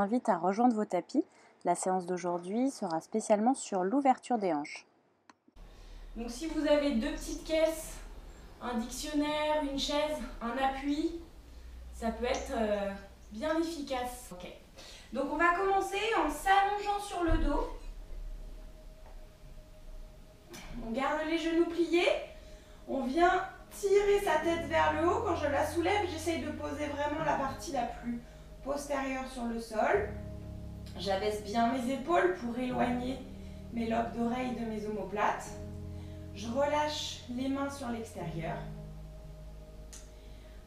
invite à rejoindre vos tapis. La séance d'aujourd'hui sera spécialement sur l'ouverture des hanches. Donc si vous avez 2 petites caisses, un dictionnaire, une chaise, un appui, ça peut être bien efficace. Okay. Donc on va commencer en s'allongeant sur le dos. On garde les genoux pliés. On vient tirer sa tête vers le haut. Quand je la soulève, j'essaye de poser vraiment la partie la plus postérieure sur le sol. J'abaisse bien mes épaules pour éloigner mes lobes d'oreilles de mes omoplates. Je relâche les mains sur l'extérieur.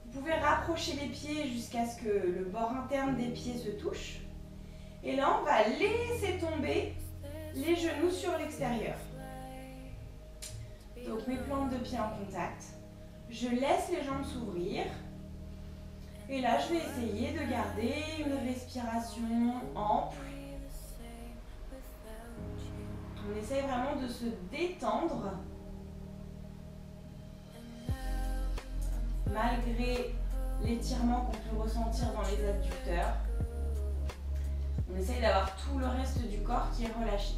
Vous pouvez rapprocher les pieds jusqu'à ce que le bord interne des pieds se touche. Et là, on va laisser tomber les genoux sur l'extérieur. Donc mes plantes de pied en contact. Je laisse les jambes s'ouvrir. Et là, je vais essayer de garder une respiration ample. On essaye vraiment de se détendre malgré l'étirement qu'on peut ressentir dans les adducteurs. On essaye d'avoir tout le reste du corps qui est relâché.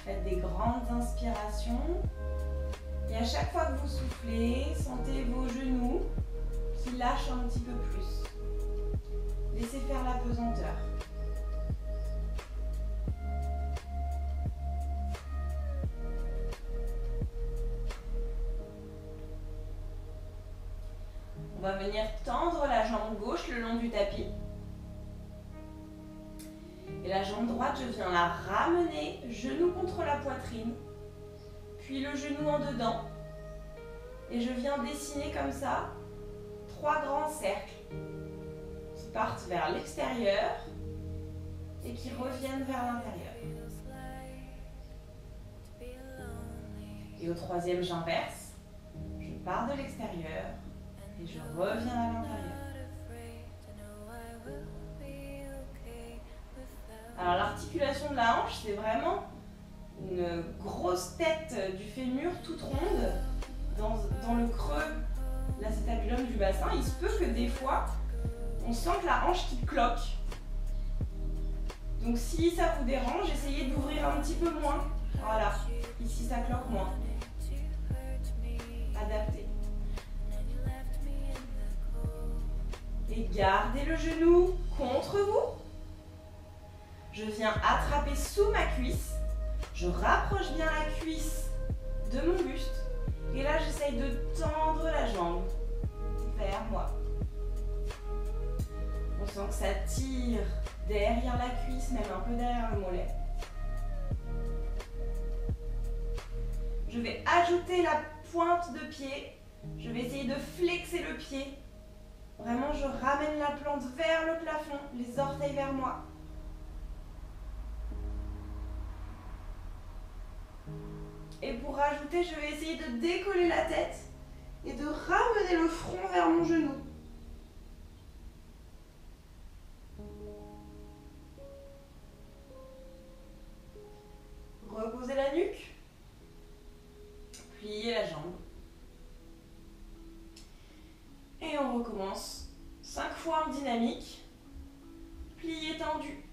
Faites des grandes inspirations. Et à chaque fois que vous soufflez, sentez vos genoux qui lâchent un petit peu plus. Laissez faire la pesanteur. On va venir tendre la jambe gauche le long du tapis. Et la jambe droite, je viens la ramener, genou contre la poitrine. Puis le genou en dedans. Et je viens dessiner comme ça 3 grands cercles qui partent vers l'extérieur et qui reviennent vers l'intérieur. Et au 3e, j'inverse. Je pars de l'extérieur et je reviens à l'intérieur. Alors l'articulation de la hanche, c'est vraiment une grosse tête du fémur toute ronde dans le creux de l'acétabulum du bassin. Il se peut que des fois, on sente la hanche qui cloque. Donc si ça vous dérange, essayez d'ouvrir un petit peu moins. Voilà, ici ça cloque moins. Adaptez. Et gardez le genou contre vous. Je viens attraper sous ma cuisse. Je rapproche bien la cuisse de mon buste. Et là, j'essaye de tendre la jambe vers moi. On sent que ça tire derrière la cuisse, même un peu derrière le mollet. Je vais ajouter la pointe de pied. Je vais essayer de flexer le pied. Vraiment, je ramène la plante vers le plafond, les orteils vers moi. Et pour rajouter, je vais essayer de décoller la tête et de ramener le front vers mon genou. Reposez la nuque. Pliez la jambe. Et on recommence 5 fois en dynamique. Plié tendu.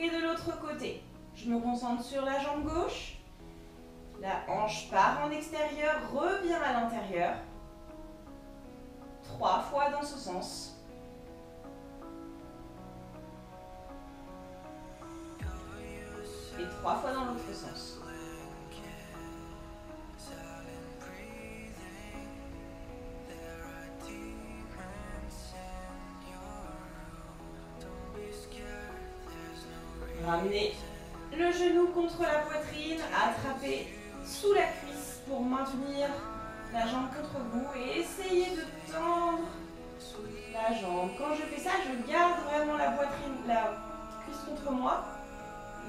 Et de l'autre côté, je me concentre sur la jambe gauche. La hanche part en extérieur, revient à l'intérieur. 3 fois dans ce sens. Et 3 fois dans l'autre sens. Ramenez le genou contre la poitrine, attrapez sous la cuisse pour maintenir la jambe contre vous et essayez de tendre la jambe. Quand je fais ça, je garde vraiment la poitrine, la cuisse contre moi.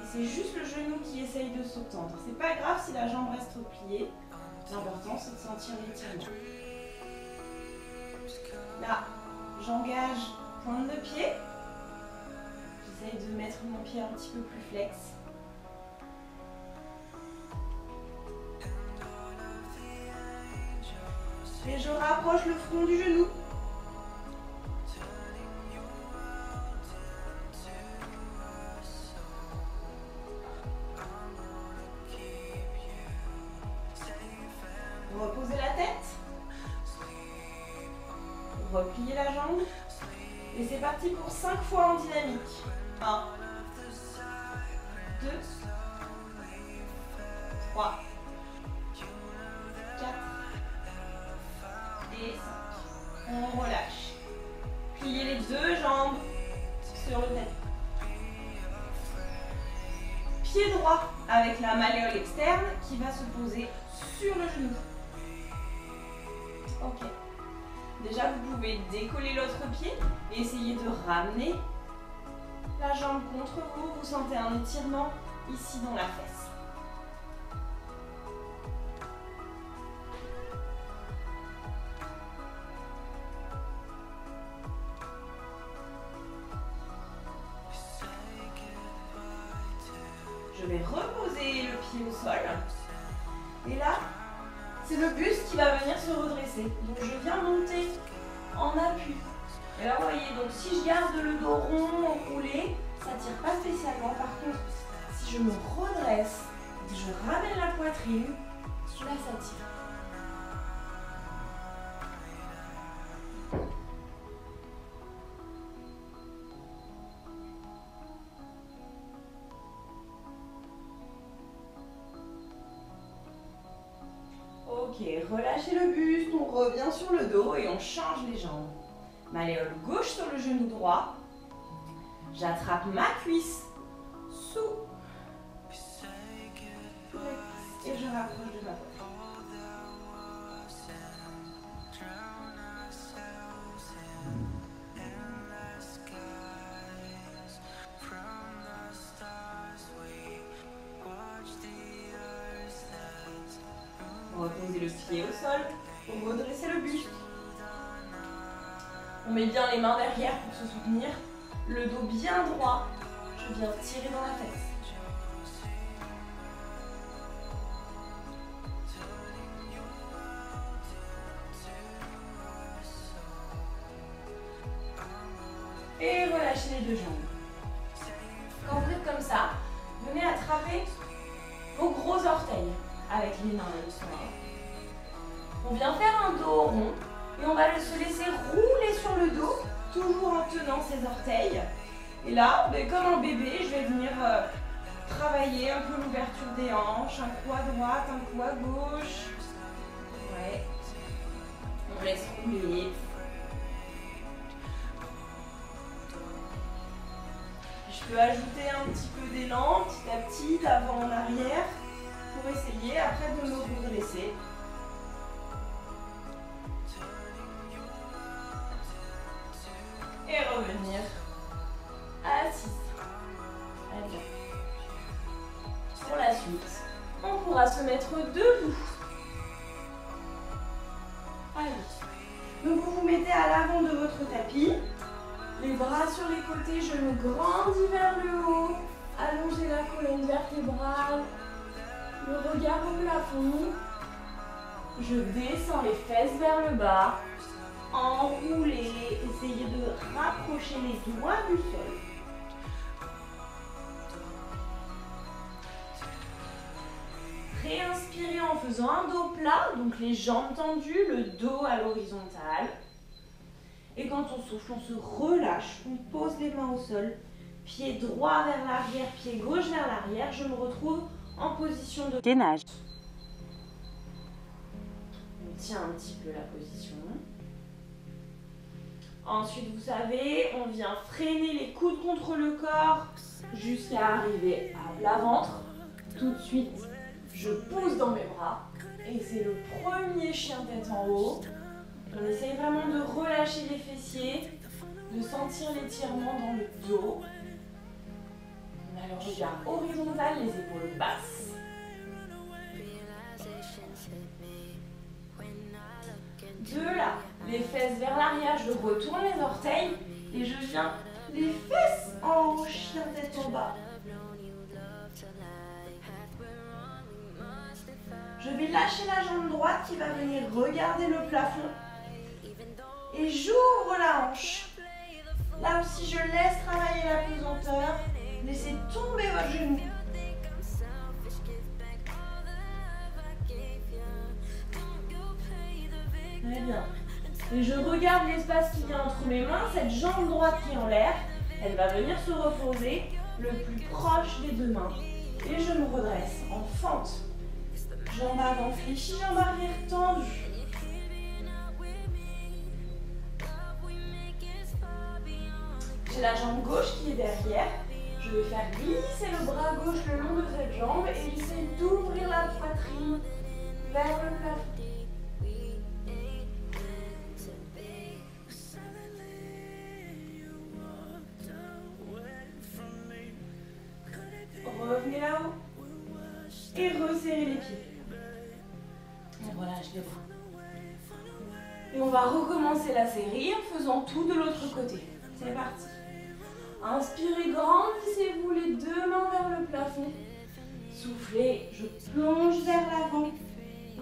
Et C'est juste le genou qui essaye de se tendre. C'est pas grave si la jambe reste pliée. L'important, c'est de sentir l'étirement. Là, j'engage pointe de pied. J'essaye de mettre mon pied un petit peu plus flex. Et je rapproche le front du genou. Reposez la tête. Repliez la jambe. Et c'est parti pour 5 fois en dynamique. 1, 2, 3, 4 et 5. On relâche. Pliez les deux jambes sur le tapis. Pied droit avec la malléole externe qui va se poser sur le genou. Ok. Déjà, vous pouvez décoller l'autre pied et essayer de ramener la jambe contre vous. Vous sentez un étirement ici dans la fesse. Je vais reposer le pied au sol. Et là, c'est le buste qui va venir se redresser. Donc je viens monter en appui. Et là, vous voyez, donc si je garde le dos rond, enroulé, ça ne tire pas spécialement. Par contre, si je me redresse, je ramène la poitrine, là ça tire. Ok, relâchez le buste, on revient sur le dos et on change les jambes. Malléole gauche sur le genou droit. J'attrape ma cuisse sous et je rapproche de ma poitrine. Reposez le pied au sol pour redresser le buste. On met bien les mains derrière pour se soutenir. Le dos bien droit. Je viens tirer dans la fesse. Et relâchez les deux jambes. Quand vous êtes comme ça, venez attraper vos gros orteils avec les mains là, sur là. On vient faire un dos rond et on va se laisser rouler sur le dos, toujours en tenant ses orteils. Et là, comme un bébé, je vais venir travailler un peu l'ouverture des hanches, un coup à droite, un coup à gauche. Ouais. On laisse rouler. Je peux ajouter un petit peu d'élan, petit à petit, d'avant en arrière, pour essayer après de me redresser. Et revenir assise. Allez. Pour la suite, on pourra se mettre debout. Allez. Donc vous vous mettez à l'avant de votre tapis. Les bras sur les côtés, genoux grandis vers le haut. Allongez la colonne vertébrale. Le regard au plafond. Je descends les fesses vers le bas. Enroulez. Essayez de rapprocher les doigts du sol. Réinspirez en faisant un dos plat, donc les jambes tendues, le dos à l'horizontale. Et quand on souffle, on se relâche, on pose les mains au sol, pied droit vers l'arrière, pied gauche vers l'arrière. Je me retrouve en position de gainage. On tient un petit peu la position. Ensuite, vous savez, on vient freiner les coudes contre le corps jusqu'à arriver à plat ventre. Tout de suite, je pousse dans mes bras et c'est le premier chien tête en haut. On essaye vraiment de relâcher les fessiers, de sentir l'étirement dans le dos. On Alors regard horizontal, les épaules basses. De là, les fesses vers l'arrière, je retourne les orteils et je viens les fesses en haut, chien tête en bas. Je vais lâcher la jambe droite qui va venir regarder le plafond et j'ouvre la hanche. Là aussi, je laisse travailler la pesanteur. Laissez tomber votre genou. Très bien. Et je regarde l'espace qui vient entre mes mains. Cette jambe droite qui est en l'air, elle va venir se reposer le plus proche des deux mains. Et je me redresse en fente. Jambe avant fléchie, jambe arrière tendue. J'ai la jambe gauche qui est derrière. Je vais faire glisser le bras gauche le long de cette jambe et j'essaie d'ouvrir la poitrine vers le plafond. Revenez là-haut et resserrez les pieds. Et relâche les bras. Et on va recommencer la série en faisant tout de l'autre côté. C'est parti. Inspirez, grandissez-vous les deux mains vers le plafond. Soufflez, je plonge vers l'avant,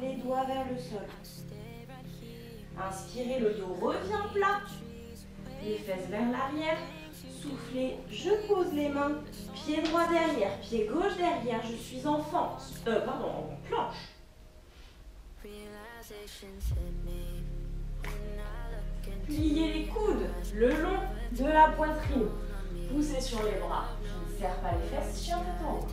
les doigts vers le sol. Inspirez, le dos revient plat, les fesses vers l'arrière. Soufflez, je pose les mains, pied droit derrière, pied gauche derrière, je suis en fente, en planche. Pliez les coudes le long de la poitrine. Poussez sur les bras. Je ne serre pas les fesses, chien tête en haut.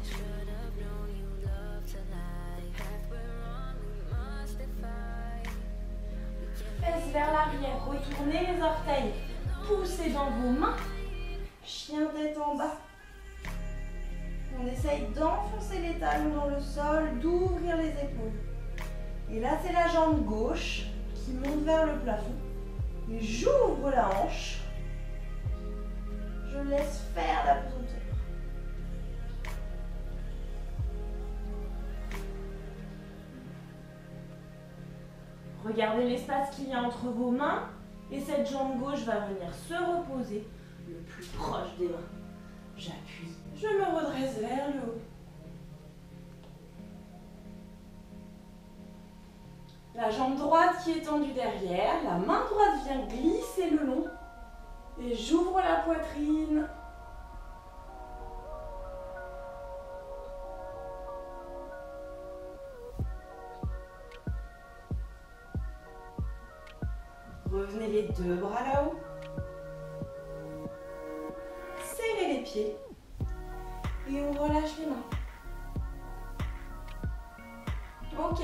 Fesses vers l'arrière, retournez les orteils. Poussez dans vos mains. Chien tête en bas. On essaye d'enfoncer les talons dans le sol, d'ouvrir les épaules. Et là, c'est la jambe gauche qui monte vers le plafond. Et j'ouvre la hanche. Je laisse faire la pesanteur. Regardez l'espace qu'il y a entre vos mains. Et cette jambe gauche va venir se reposer le plus proche des mains. J'appuie. Je me redresse vers le haut. La jambe droite qui est tendue derrière, la main droite vient glisser le long et j'ouvre la poitrine. Revenez les deux bras là-haut. Serrez les pieds et on relâche les mains. Ok.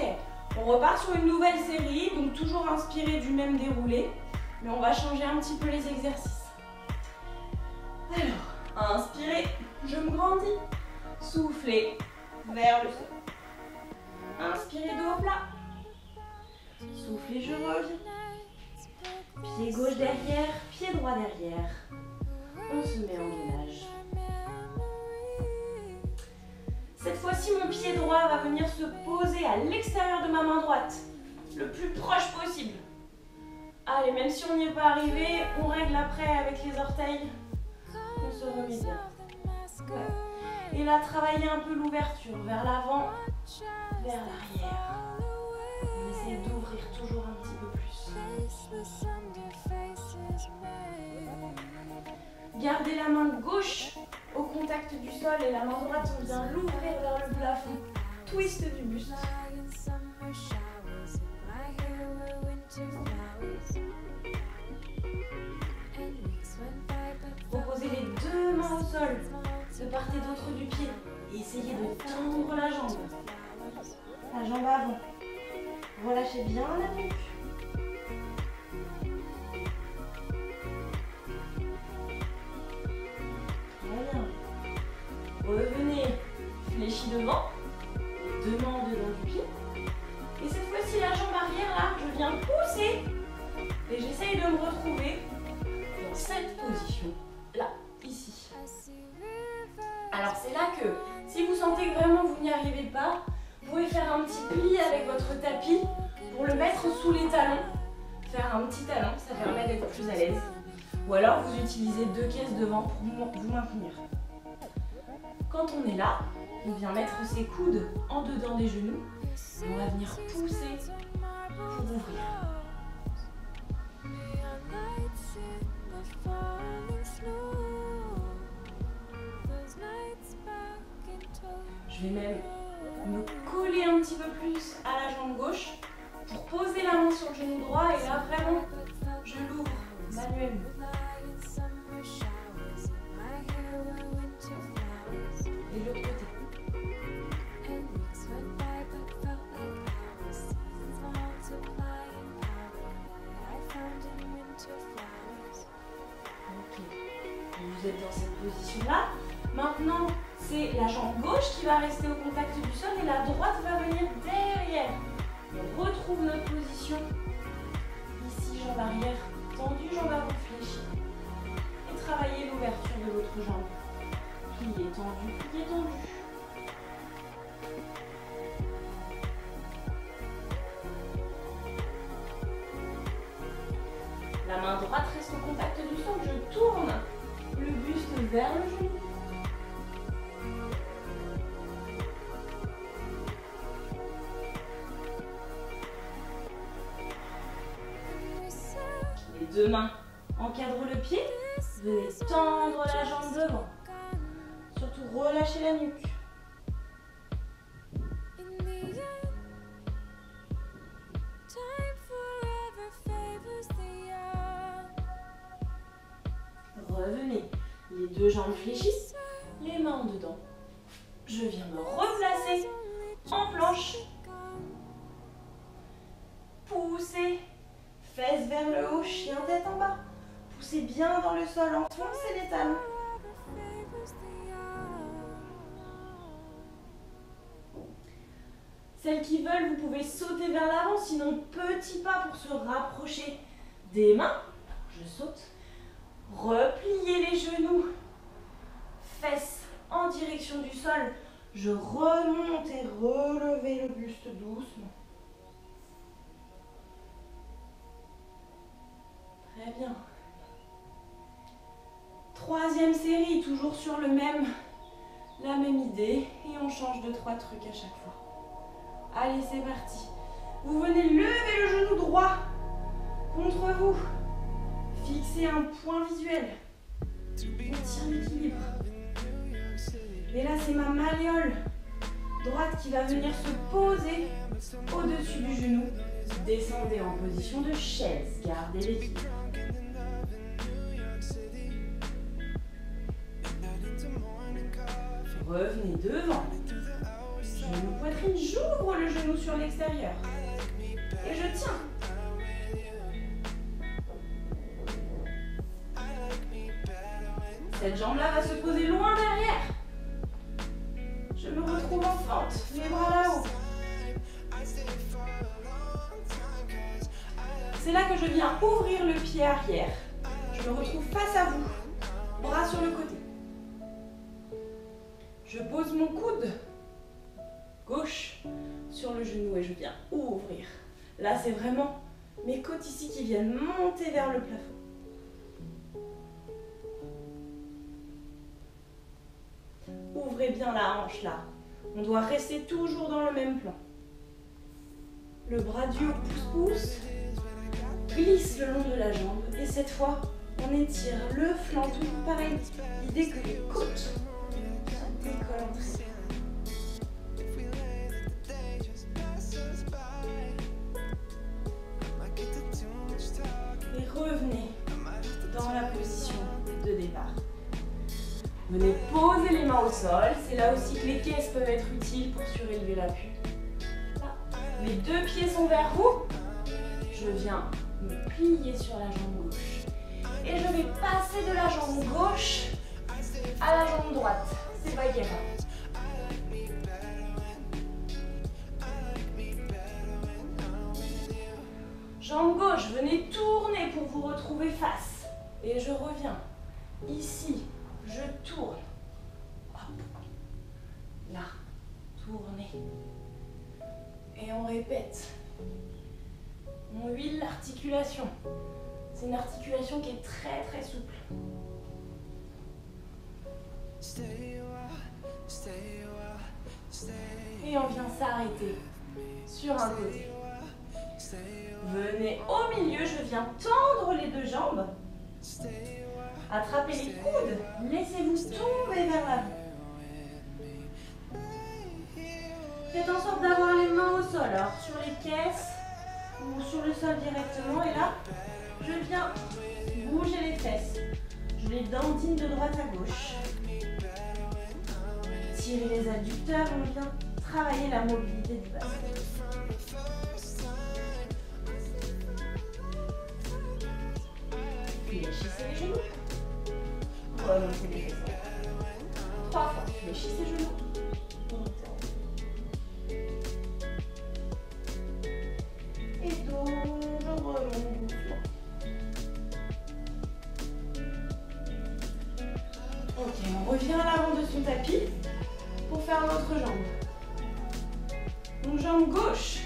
On repart sur une nouvelle série, donc toujours inspiré du même déroulé, mais on va changer un petit peu les exercices. Alors, inspirez, je me grandis. Soufflez vers le sol. Inspirez, dos plat. Soufflez, je reviens. Pied gauche derrière, pied droit derrière. On se met en gainage. Cette fois-ci, mon pied droit va venir se poser à l'extérieur de ma main droite, le plus proche possible. Allez, même si on n'y est pas arrivé, on règle après avec les orteils. On se remet bien. Ouais. Et là, travaillez un peu l'ouverture vers l'avant, vers l'arrière. On essaie d'ouvrir toujours un petit peu plus. Gardez la main gauche au contact du sol et la main droite, on vient l'ouvrir vers le plafond. Twist du buste. Reposez les deux mains au sol, de part et d'autre du pied. Et essayez de tendre la jambe. La jambe avant. Relâchez bien la nuque. Revenez, fléchi devant, les deux mains dedans du pied. Et cette fois-ci, la jambe arrière, là, je viens pousser. Et j'essaye de me retrouver dans cette position, là, ici. Alors c'est là talon, faire un petit talon, ça permet d'être plus à l'aise. Ou alors vous utilisez 2 caisses devant pour vous maintenir. Quand on est là, on vient mettre ses coudes en dedans des genoux. On va venir pousser pour ouvrir. Je vais même me coller un petit peu plus à la jambe gauche pour poser la main sur le genou droit et là vraiment je l'ouvre manuellement. Et de l'autre côté. Ok, vous êtes dans cette position-là. Maintenant, c'est la jambe gauche qui va rester au contact du sol et la droite va venir derrière. On retrouve notre position. Ici, jambe arrière tendue, jambe avant fléchie. Et travailler l'ouverture de l'autre jambe. Plié, tendu, plié, tendu. La main droite reste au contact du sol. Je tourne le buste vers le genou. Les deux mains encadrent le pied. Venez tendre la jambe devant. Surtout relâchez la nuque. Revenez. Les deux jambes fléchissent. Les mains en dedans. Je viens me replacer en planche. Poussez. Fesses vers le haut, chien tête en bas. Poussez bien dans le sol, enfoncez les talons. Celles qui veulent, vous pouvez sauter vers l'avant, sinon petit pas pour se rapprocher des mains. Je saute. Repliez les genoux. Fesses en direction du sol. Je remonte et relevez le buste doucement. Très bien. Troisième série, toujours sur la même idée. Et on change de 3 trucs à chaque fois. Allez, c'est parti. Vous venez lever le genou droit contre vous. Fixez un point visuel. On tire l'équilibre. Et là, c'est ma malléole droite qui va venir se poser au-dessus du genou. Descendez en position de chaise. Gardez l'équilibre. Revenez devant. Genou poitrine, j'ouvre le genou sur l'extérieur. Et je tiens. Cette jambe-là va se poser loin derrière. Je me retrouve en fente, les bras là-haut. C'est là que je viens ouvrir le pied arrière. Je me retrouve face à vous, bras sur le côté. Je pose mon coude gauche sur le genou et je viens ouvrir. Là, c'est vraiment mes côtes ici qui viennent monter vers le plafond. Ouvrez bien la hanche là. On doit rester toujours dans le même plan. Le bras du haut pousse-pousse glisse le long de la jambe et cette fois, on étire le flanc tout pareil. L'idée que les côtes se décollent entre elles. Et revenez dans la position de départ. Venez poser les mains au sol. C'est là aussi que les caisses peuvent être utiles pour surélever l'appui. Les deux pieds sont vers vous. Je viens me plier sur la jambe gauche. Et je vais passer de la jambe gauche à la jambe droite. C'est pas grave. Jambe gauche, venez tourner pour vous retrouver face. Et je reviens. Ici, je tourne. Hop. Là, tournez. Et on répète. On huile l'articulation. C'est une articulation qui est très très souple. Et on vient s'arrêter sur un côté. Venez au milieu, je viens tendre les deux jambes. Attrapez les coudes, laissez-vous tomber vers l'avant. Faites en sorte d'avoir les mains au sol, alors sur les caisses ou sur le sol directement. Et là, je viens bouger les fesses. Je les dandine de droite à gauche. Tirez les adducteurs, on vient travailler la mobilité du bassin. Fléchissez les genoux. Remontez les fesses. 3 fois, fléchissez les genoux. Remontez en haut. Et donc, je remonte doucement. Ok, on revient à l'avant de son tapis pour faire l'autre jambe. Donc, jambe gauche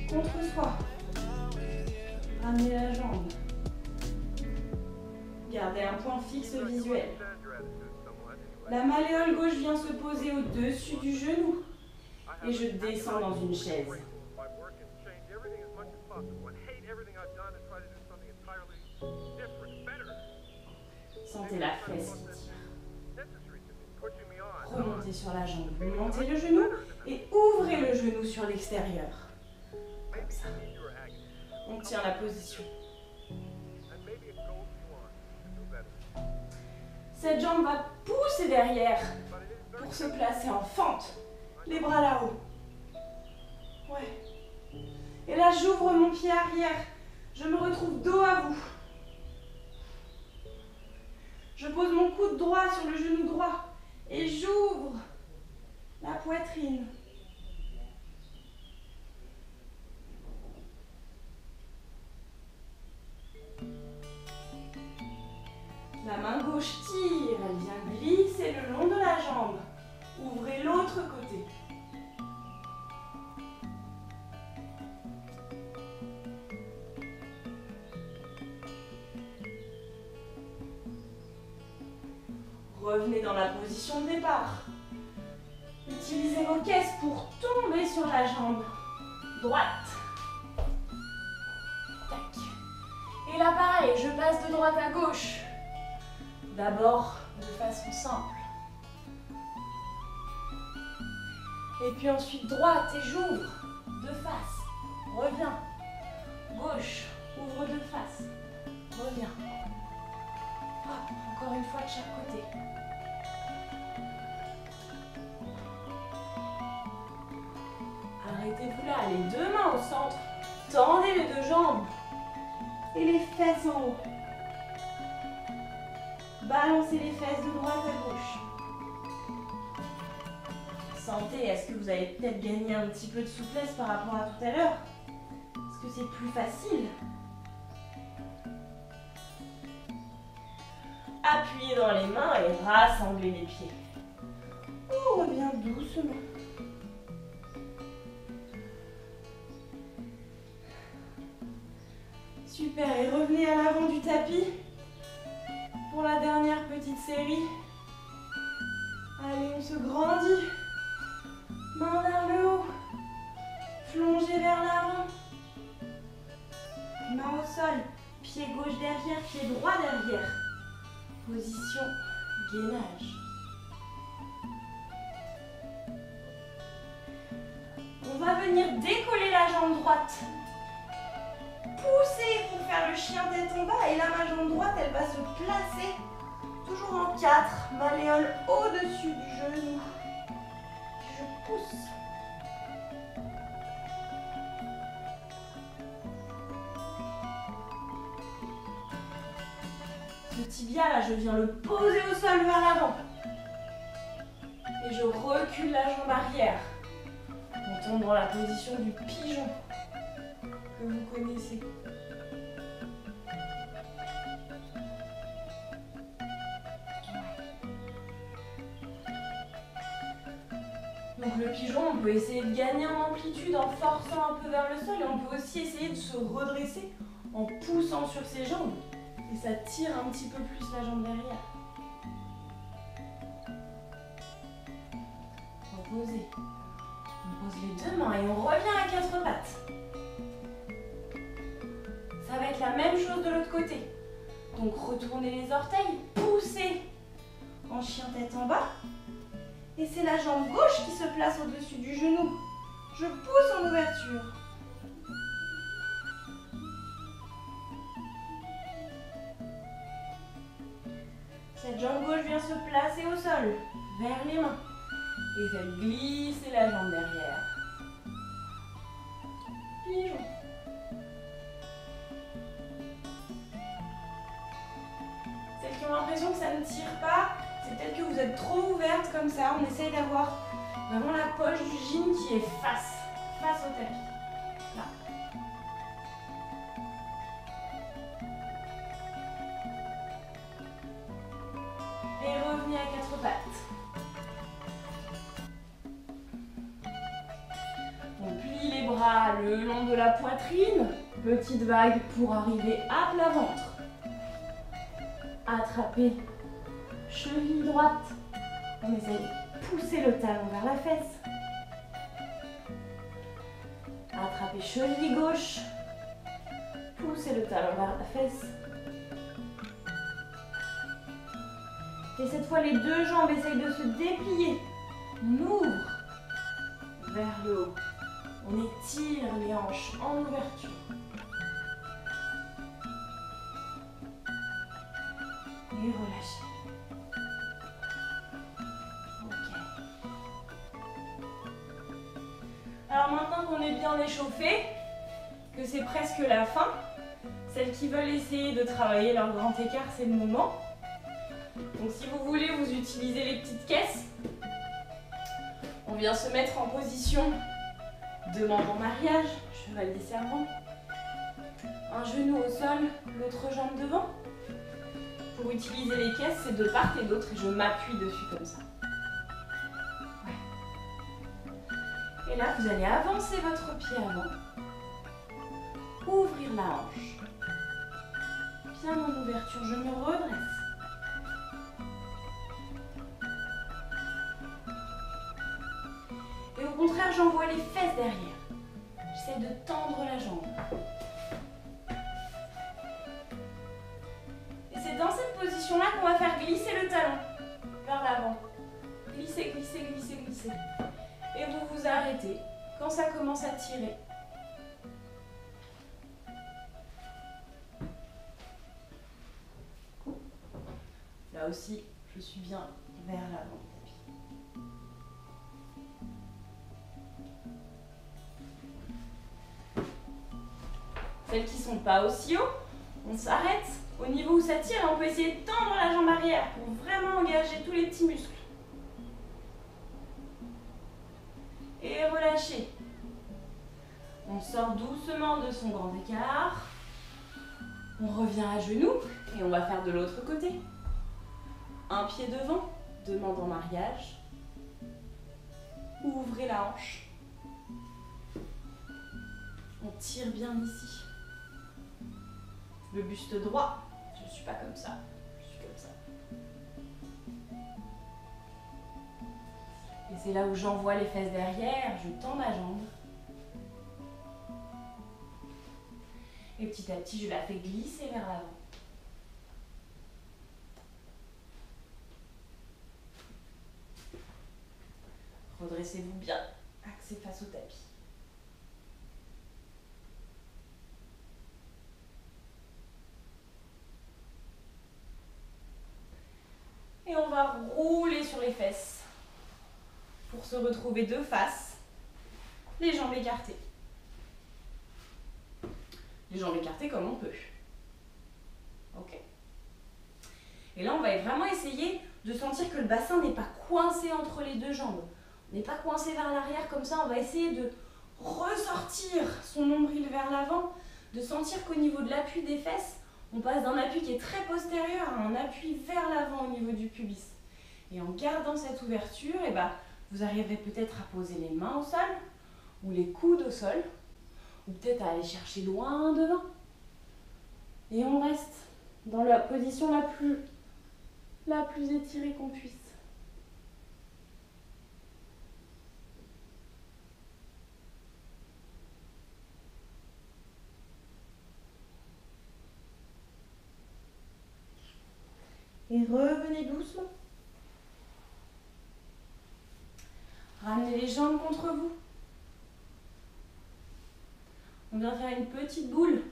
contre soi. Ramenez la jambe. Gardez un point fixe visuel. La malléole gauche vient se poser au-dessus du genou. Et je descends dans une chaise. Sentez la fesse qui tire. Remontez sur la jambe. Montez le genou et ouvrez le genou sur l'extérieur. Comme ça. On tient la position. Cette jambe va pousser derrière pour se placer en fente. Les bras là-haut. Ouais. Et là, j'ouvre mon pied arrière. Je me retrouve dos à vous. Je pose mon coude droit sur le genou droit et j'ouvre la poitrine. La main gauche tire, elle vient glisser le long de la jambe. Ouvrez l'autre côté. Revenez dans la position de départ. Utilisez vos caisses pour tomber sur la jambe droite. Tac. Et là pareil, je passe de droite à gauche. D'abord de façon simple. Et puis ensuite droite et j'ouvre de face. Reviens. Gauche, ouvre de face. Reviens. Hop, encore une fois de chaque côté. Arrêtez-vous là, les deux mains au centre. Tendez les deux jambes. Et les fesses en haut. Balancez les fesses de droite à gauche. Sentez, est-ce que vous avez peut-être gagné un petit peu de souplesse par rapport à tout à l'heure? Est-ce que c'est plus facile? Appuyez dans les mains et rassemblez les pieds. On revient doucement. Super, et revenez à l'avant du tapis pour la dernière petite série. Allez, on se grandit. Main vers le haut. Plongez vers l'avant. Main au sol. Pied gauche derrière, pied droit derrière. Position gainage. On va venir décoller la jambe droite. Poussez pour faire le chien tête en bas et là ma jambe droite elle va se placer toujours en 4, malléole au-dessus du genou. Je pousse. Ce tibia là, je viens le poser au sol vers l'avant. Et je recule la jambe arrière. On tombe dans la position du pigeon que vous connaissez. Donc le pigeon, on peut essayer de gagner en amplitude en forçant un peu vers le sol et on peut aussi essayer de se redresser en poussant sur ses jambes. Et ça tire un petit peu plus la jambe derrière. Reposez. On pose les deux mains et on revient à quatre pattes. Ça va être la même chose de l'autre côté. Donc retournez les orteils, poussez en chien tête en bas. Et c'est la jambe gauche qui se place au-dessus du genou. Je pousse en ouverture. Cette jambe gauche vient se placer au sol, vers les mains. Et faites glisser la jambe derrière. Pigeon. Celles qui ont l'impression que ça ne tire pas, c'est peut-être que vous êtes trop ouverte comme ça. On essaye d'avoir vraiment la poche du jean qui est face au tapis. Là. Et revenez à quatre pattes. On plie les bras le long de la poitrine. Petite vague pour arriver à plat ventre. Attrapez cheville droite. On essaye de pousser le talon vers la fesse. Attrapez cheville gauche. Poussez le talon vers la fesse. Et cette fois, les deux jambes essayent de se déplier. On ouvre vers le haut. On étire les hanches en ouverture. Et relâchez. Alors maintenant qu'on est bien échauffé, que c'est presque la fin, celles qui veulent essayer de travailler leur grand écart, c'est le moment. Donc si vous voulez, vous utilisez les petites caisses. On vient se mettre en position de main en mariage, chevalier servant. Un genou au sol, l'autre jambe devant. Pour utiliser les caisses, c'est de part et d'autre et je m'appuie dessus comme ça. Et là, vous allez avancer votre pied avant. Ouvrir la hanche. Bien en ouverture, je me redresse. Et au contraire, j'envoie les fesses derrière. J'essaie de tendre la jambe. Et c'est dans cette position-là qu'on va faire glisser le talon vers l'avant. Glisser, glisser, glisser, glisser. Et vous vous arrêtez quand ça commence à tirer. Là aussi, je suis bien vers l'avant du tapis. Celles qui ne sont pas aussi haut, on s'arrête au niveau où ça tire et on peut essayer de tendre la jambe arrière pour vraiment engager tous les petits muscles. Et relâchez. On sort doucement de son grand écart. On revient à genoux et on va faire de l'autre côté. Un pied devant, deux mains en mariage. Ouvrez la hanche. On tire bien ici. Le buste droit. Je ne suis pas comme ça. Je suis comme ça. Et c'est là où j'envoie les fesses derrière. Je tends ma jambe. Et petit à petit, je la fais glisser vers l'avant. Redressez-vous bien, axez face au tapis. Et on va rouler sur les fesses pour se retrouver de face, les jambes écartées. Les jambes écartées comme on peut. Ok. Et là, on va vraiment essayer de sentir que le bassin n'est pas coincé entre les deux jambes. On n'est pas coincé vers l'arrière comme ça. On va essayer de ressortir son nombril vers l'avant, de sentir qu'au niveau de l'appui des fesses, on passe d'un appui qui est très postérieur à un appui vers l'avant au niveau du pubis. Et en gardant cette ouverture, Vous arriverez peut-être à poser les mains au sol, ou les coudes au sol, ou peut-être à aller chercher loin devant. Et on reste dans la position la plus étirée qu'on puisse. Et revenez doucement. Ramenez les jambes contre vous. On vient faire une petite boule.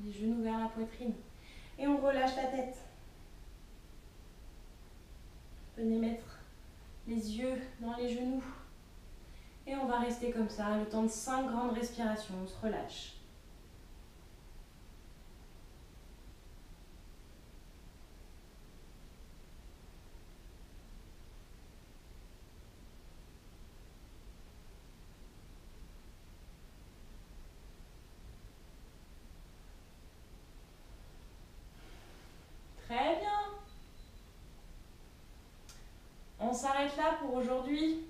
Les genoux vers la poitrine. Et on relâche la tête. Venez mettre les yeux dans les genoux. Et on va rester comme ça, le temps de 5 grandes respirations. On se relâche. Très bien. On s'arrête là pour aujourd'hui.